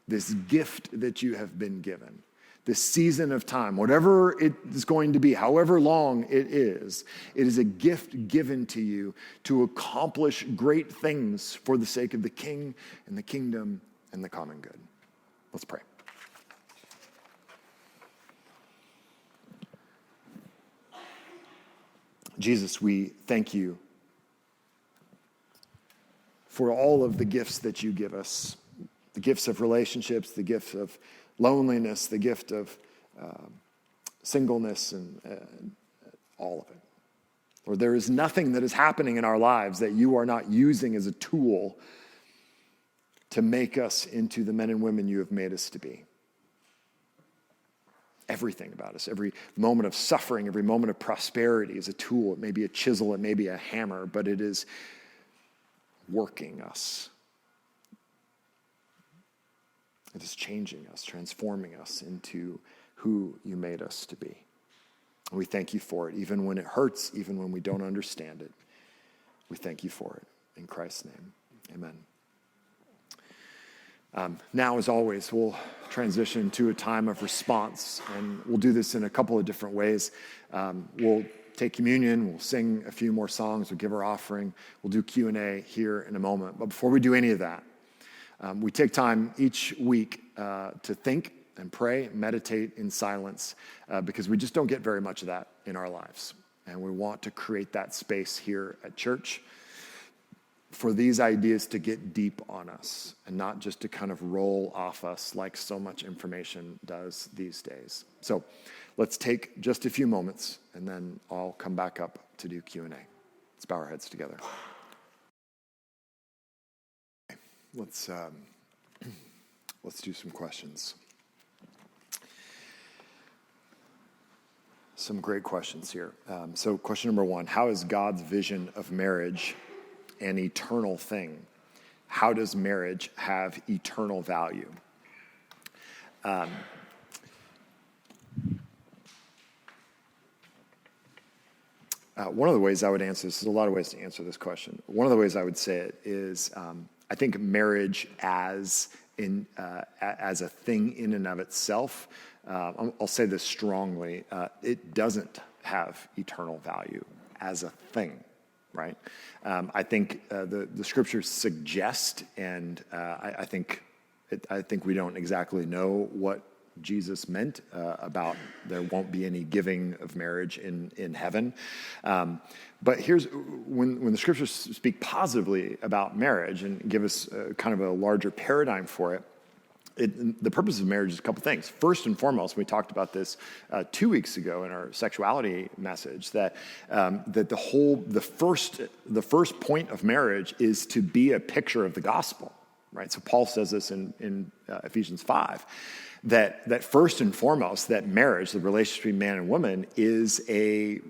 this gift that you have been given. This season of time, whatever it is going to be, however long it is a gift given to you to accomplish great things for the sake of the King and the kingdom and the common good. Let's pray. Jesus, we thank you for all of the gifts that you give us, the gifts of relationships, the gifts of loneliness, the gift of singleness, and all of it. Lord, there is nothing that is happening in our lives that you are not using as a tool to make us into the men and women you have made us to be. Everything about us, every moment of suffering, every moment of prosperity is a tool. It may be a chisel, it may be a hammer, but it is working us. It is changing us, transforming us into who you made us to be. And we thank you for it, even when it hurts, even when we don't understand it. We thank you for it. In Christ's name, amen. Now, as always, we'll transition to a time of response, and we'll do this in a couple of different ways. We'll take communion, we'll sing a few more songs, we'll give our offering, we'll do Q&A here in a moment. But before we do any of that, we take time each week to think and pray, meditate in silence, because we just don't get very much of that in our lives. And we want to create that space here at church for these ideas to get deep on us and not just to kind of roll off us like so much information does these days. So let's take just a few moments, and then I'll come back up to do Q&A. Let's bow our heads together. Let's do some questions. Some great questions here. So question number one, how is God's vision of marriage an eternal thing? How does marriage have eternal value? One of the ways I would answer this, there's a lot of ways to answer this question. One of the ways I would say it is, I think marriage as a thing in and of itself, I'll say this strongly, it doesn't have eternal value as a thing, right? I think the scriptures suggest, and I think we don't exactly know what Jesus meant about there won't be any giving of marriage in heaven. But here's when the scriptures speak positively about marriage and give us kind of a larger paradigm for it, the purpose of marriage is a couple things. First and foremost, we talked about this 2 weeks ago in our sexuality message, that the first point of marriage is to be a picture of the gospel, right? So Paul says this in Ephesians 5. That first and foremost, that marriage, the relationship between man and woman, is a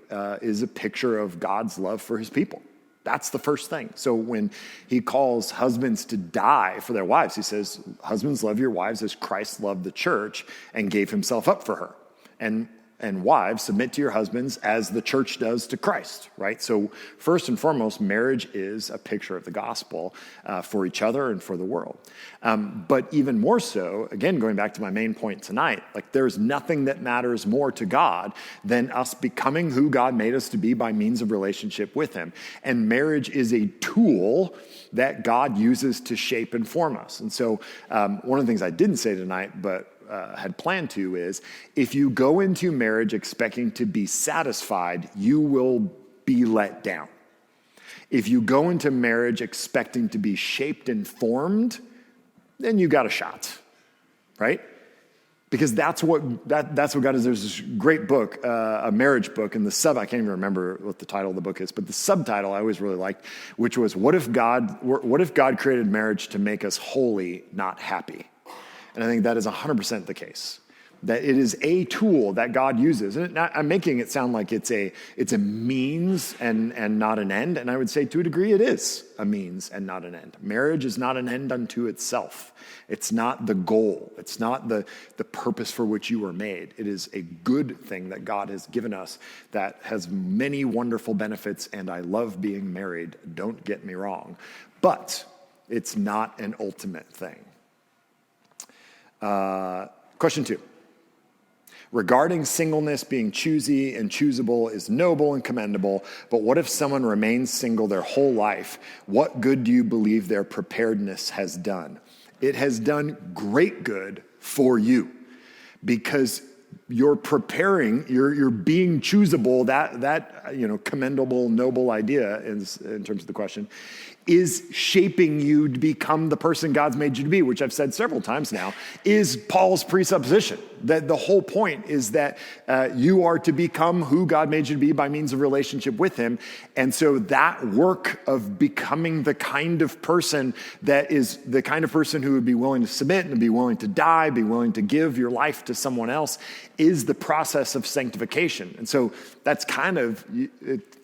picture of God's love for his people. That's the first thing. So when he calls husbands to die for their wives, he says, husbands, love your wives as Christ loved the church and gave himself up for her. And And wives, submit to your husbands as the church does to Christ, right? So first and foremost, marriage is a picture of the gospel for each other and for the world. But even more so, again, going back to my main point tonight, like there's nothing that matters more to God than us becoming who God made us to be by means of relationship with him. And marriage is a tool that God uses to shape and form us. And so one of the things I didn't say tonight, but had planned to, is if you go into marriage expecting to be satisfied, you will be let down. If you go into marriage expecting to be shaped and formed, then you got a shot, right? Because that's what God is. There's this great book, a marriage book, and I can't even remember what the title of the book is, but the subtitle I always really liked, which was, what if God created marriage to make us holy, not happy? And I think that is 100% the case, that it is a tool that God uses. And I'm making it sound like it's a means and not an end. And I would say to a degree it is a means and not an end. Marriage is not an end unto itself. It's not the goal. It's not the purpose for which you were made. It is a good thing that God has given us that has many wonderful benefits. And I love being married, don't get me wrong. But it's not an ultimate thing. Question 2. Regarding singleness, being choosy and choosable is noble and commendable, but what if someone remains single their whole life? What good do you believe their preparedness has done? It has done great good for you, because you're preparing, you're being choosable, that commendable, noble idea in terms of the question, is shaping you to become the person God's made you to be, which I've said several times now, is Paul's presupposition. That the whole point is that you are to become who God made you to be by means of relationship with him. And so that work of becoming the kind of person that is the kind of person who would be willing to submit and be willing to die, be willing to give your life to someone else, is the process of sanctification. And so it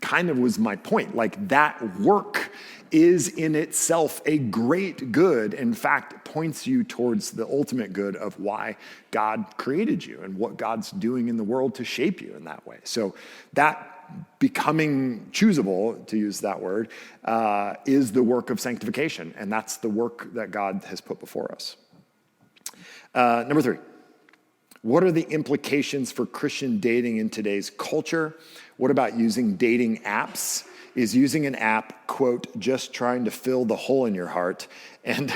kind of was my point. Like, that work is in itself a great good. In fact, points you towards the ultimate good of why God created you and what God's doing in the world to shape you in that way. So that becoming choosable, to use that word, is the work of sanctification. And that's the work that God has put before us. Number 3. What are the implications for Christian dating in today's culture? What about using dating apps? Is using an app, quote, just trying to fill the hole in your heart and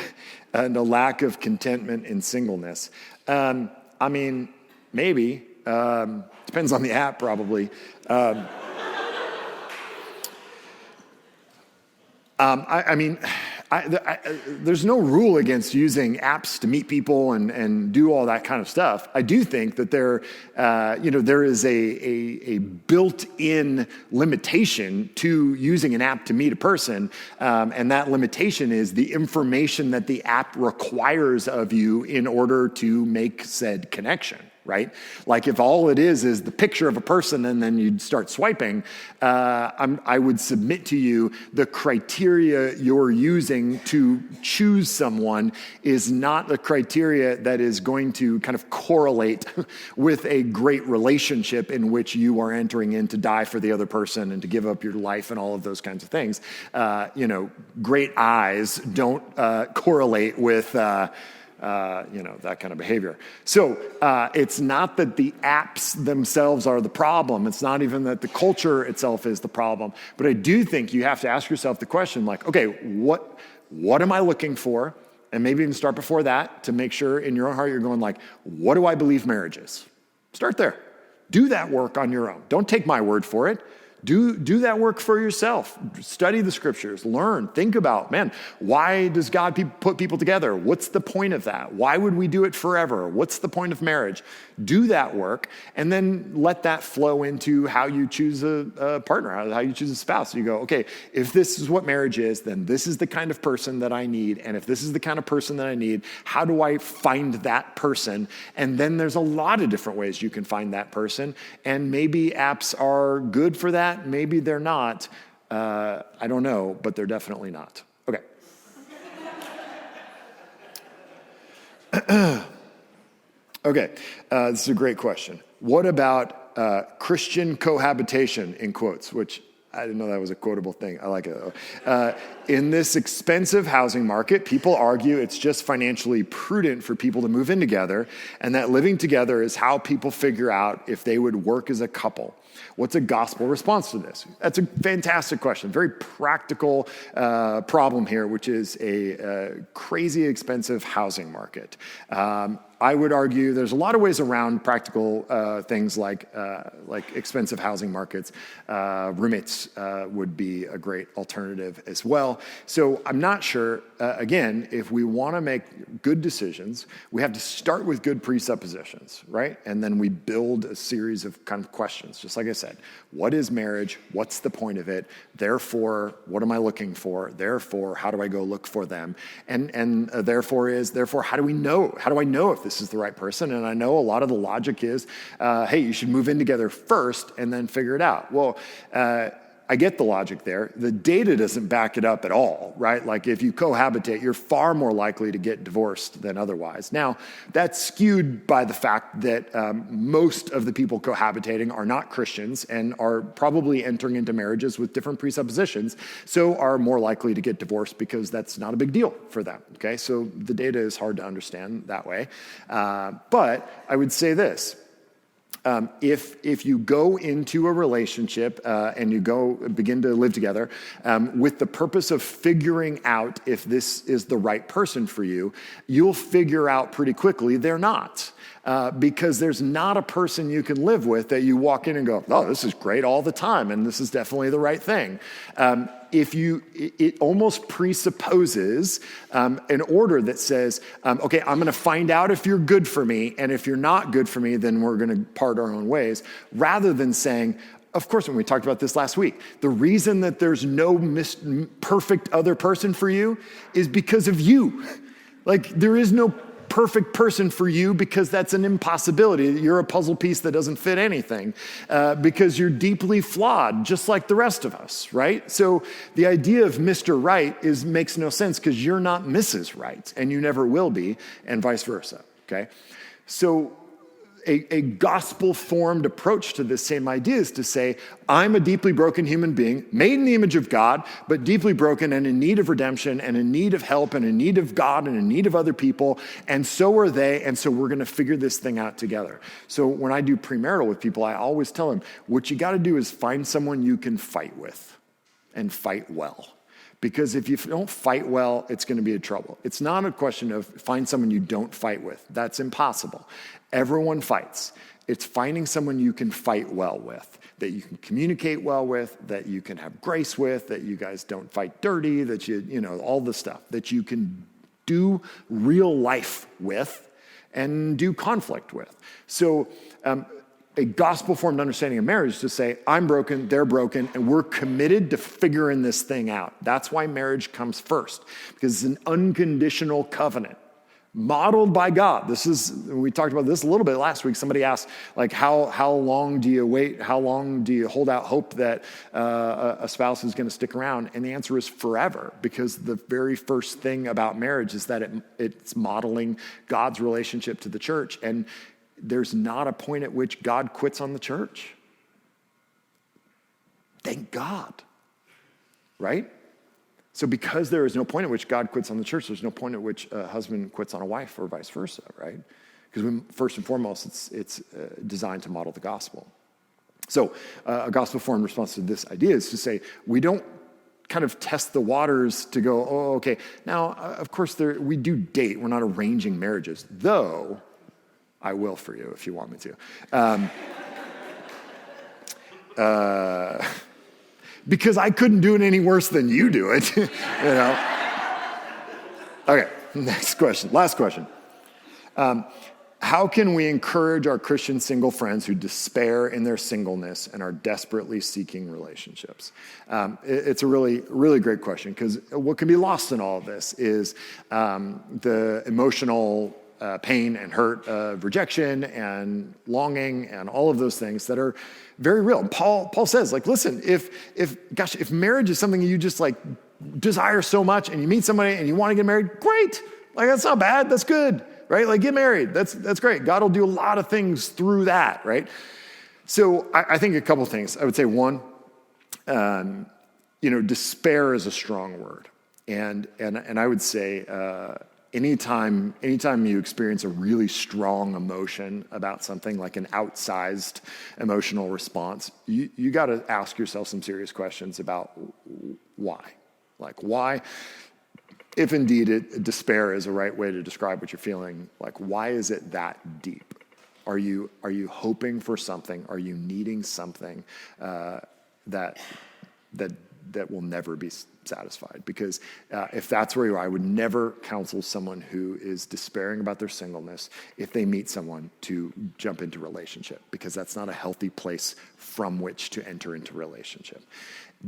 a lack of contentment in singleness? I mean, maybe. Depends on the app, probably. There's no rule against using apps to meet people and do all that kind of stuff. I do think that there is a built-in limitation to using an app to meet a person, and that limitation is the information that the app requires of you in order to make said connection. Right? Like, if all it is the picture of a person and then you'd start swiping, I would submit to you the criteria you're using to choose someone is not the criteria that is going to kind of correlate with a great relationship in which you are entering in to die for the other person and to give up your life and all of those kinds of things. Great eyes don't correlate with that kind of behavior. So it's not that the apps themselves are the problem. It's not even that the culture itself is the problem. But I do think you have to ask yourself the question, like, okay, what am I looking for? And maybe even start before that to make sure in your own heart you're going like, what do I believe marriage is? Start there. Do that work on your own. Don't take my word for it. Do that work for yourself. Study the scriptures, learn, think about, man, why does God put people together? What's the point of that? Why would we do it forever? What's the point of marriage? Do that work, and then let that flow into how you choose a partner, how you choose a spouse. You go, okay, if this is what marriage is, then this is the kind of person that I need. And if this is the kind of person that I need, how do I find that person? And then there's a lot of different ways you can find that person. And maybe apps are good for that. Maybe they're not. I don't know, but they're definitely not. Okay. Okay, this is a great question. What about Christian cohabitation, in quotes, which I didn't know that was a quotable thing. I like it though. In this expensive housing market, people argue it's just financially prudent for people to move in together, and that living together is how people figure out if they would work as a couple. What's a gospel response to this? That's a fantastic question. Very practical problem here, which is a crazy expensive housing market. I would argue there's a lot of ways around practical things like expensive housing markets. Roommates would be a great alternative as well. So I'm not sure, again, if we want to make good decisions, we have to start with good presuppositions, right? And then we build a series of kind of questions, just like I said. What is marriage? What's the point of it? Therefore, what am I looking for? Therefore, how do I go look for them? And therefore, how do we know? How do I know if this is the right person? And I know a lot of the logic is, hey, you should move in together first and then figure it out. Well, I get the logic there. The data doesn't back it up at all, right? Like if you cohabitate, you're far more likely to get divorced than otherwise. Now, that's skewed by the fact that most of the people cohabitating are not Christians and are probably entering into marriages with different presuppositions, so are more likely to get divorced because that's not a big deal for them, okay? So the data is hard to understand that way. But I would say this. If you go into a relationship and you begin to live together with the purpose of figuring out if this is the right person for you, you'll figure out pretty quickly they're not. Because there's not a person you can live with that you walk in and go, oh, this is great all the time, and this is definitely the right thing. It almost presupposes an order that says, okay, I'm going to find out if you're good for me, and if you're not good for me, then we're going to part our own ways, rather than saying, of course, when we talked about this last week, the reason that there's no perfect other person for you is because of you. Like, there is no perfect person for you because that's an impossibility. You're a puzzle piece that doesn't fit anything because you're deeply flawed, just like the rest of us, right? So the idea of Mr. Right makes no sense because you're not Mrs. Right, and you never will be, and vice versa, okay? So a gospel-formed approach to this same idea is to say, I'm a deeply broken human being, made in the image of God, but deeply broken and in need of redemption and in need of help and in need of God and in need of other people, and so are they, and so we're going to figure this thing out together. So when I do premarital with people, I always tell them, what you got to do is find someone you can fight with and fight well. Because if you don't fight well, it's going to be a trouble. It's not a question of find someone you don't fight with. That's impossible. Everyone fights. It's finding someone you can fight well with, that you can communicate well with, that you can have grace with, that you guys don't fight dirty, that you know, all the stuff, that you can do real life with and do conflict with. So, a gospel-formed understanding of marriage is to say, I'm broken, they're broken, and we're committed to figuring this thing out. That's why marriage comes first, because it's an unconditional covenant modeled by God. We talked about this a little bit last week. Somebody asked, like, how long do you wait? How long do you hold out hope that a spouse is going to stick around? And the answer is forever, because the very first thing about marriage is that it's modeling God's relationship to the church, and there's not a point at which God quits on the church. Thank God, right? So because there is no point at which God quits on the church, there's no point at which a husband quits on a wife or vice versa, right? Because first and foremost, it's designed to model the gospel. So a gospel-formed response to this idea is to say, we don't kind of test the waters to go, oh, okay. Now, of course, we do date. We're not arranging marriages, though I will for you if you want me to. Because I couldn't do it any worse than you do it, you know. Okay, next question, last question. How can we encourage our Christian single friends who despair in their singleness and are desperately seeking relationships? It's a really, really great question, because what can be lost in all of this is the emotional pain and hurt of rejection and longing and all of those things that are very real. Paul says, like, listen, if marriage is something you just like desire so much and you meet somebody and you want to get married, great. Like, that's not bad. That's good, right? Like, get married. That's great. God will do a lot of things through that, right? So I think a couple things. I would say one, despair is a strong word. And I would say anytime you experience a really strong emotion about something, like an outsized emotional response, you got to ask yourself some serious questions about why. Like why, if indeed despair is a right way to describe what you're feeling, like why is it that deep? Are you hoping for something? Are you needing something that will never be satisfied? Because if that's where you are, I would never counsel someone who is despairing about their singleness, if they meet someone, to jump into relationship, because that's not a healthy place from which to enter into relationship.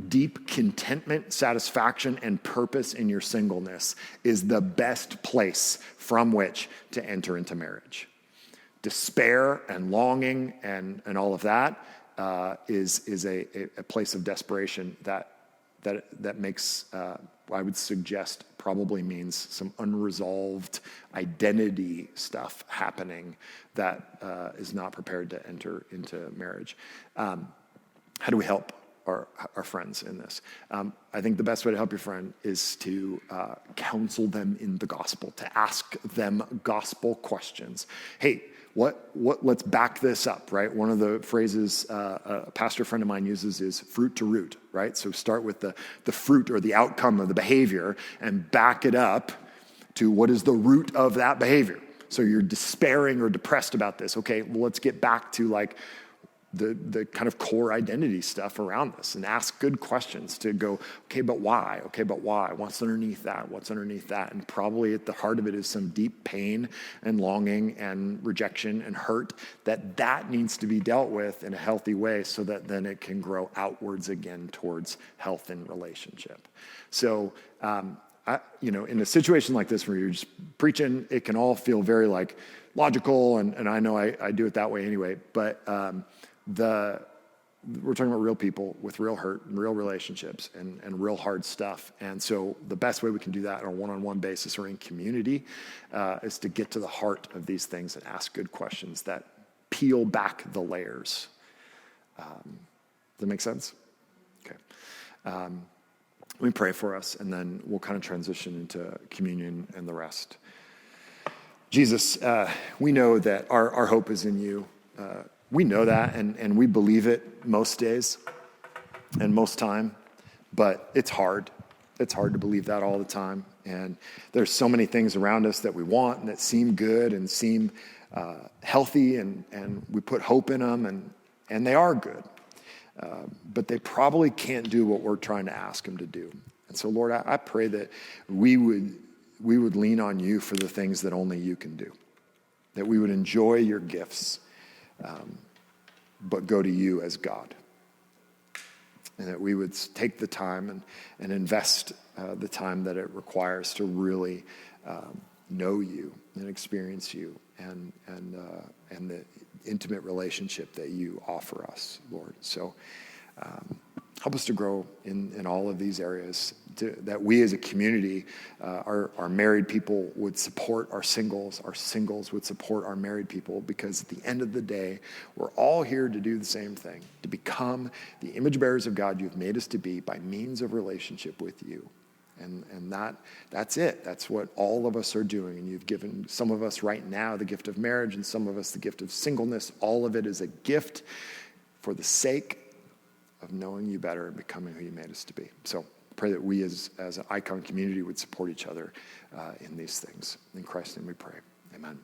Deep contentment, satisfaction, and purpose in your singleness is the best place from which to enter into marriage. Despair and longing and all of that is a place of desperation that makes, I would suggest, probably means some unresolved identity stuff happening that is not prepared to enter into marriage. How do we help our friends in this? I think the best way to help your friend is to counsel them in the gospel, to ask them gospel questions. Hey, let's back this up, right? One of the phrases a pastor friend of mine uses is fruit to root, right? So start with the fruit or the outcome of the behavior and back it up to what is the root of that behavior. So you're despairing or depressed about this. Okay, well, let's get back to like the kind of core identity stuff around this and ask good questions to go, okay, but why? Okay, but why? What's underneath that? What's underneath that? And probably at the heart of it is some deep pain and longing and rejection and hurt that needs to be dealt with in a healthy way so that then it can grow outwards again towards health in relationship. So, in a situation like this where you're just preaching, it can all feel very like logical, and I know I do it that way anyway, but we're talking about real people with real hurt and real relationships and real hard stuff. And so the best way we can do that on a one-on-one basis or in community is to get to the heart of these things and ask good questions that peel back the layers. Does that make sense? Okay. Let me pray for us, and then we'll kind of transition into communion and the rest. Jesus, we know that our hope is in you. We know that, and we believe it most days and most time, but it's hard. It's hard to believe that all the time. And there's so many things around us that we want and that seem good and seem healthy, and we put hope in them, and they are good. But they probably can't do what we're trying to ask them to do. And so, Lord, I pray that we would lean on you for the things that only you can do, that we would enjoy your gifts, but go to you as God. And that we would take the time and invest the time that it requires to really know you and experience you and the intimate relationship that you offer us, Lord. So help us to grow in all of these areas, that we as a community, our married people would support our singles would support our married people, because at the end of the day, we're all here to do the same thing, to become the image bearers of God you've made us to be by means of relationship with you. And that's it. That's what all of us are doing. And you've given some of us right now the gift of marriage, and some of us the gift of singleness. All of it is a gift for the sake of knowing you better and becoming who you made us to be. So pray that we as an Icon community would support each other in these things. In Christ's name we pray. Amen.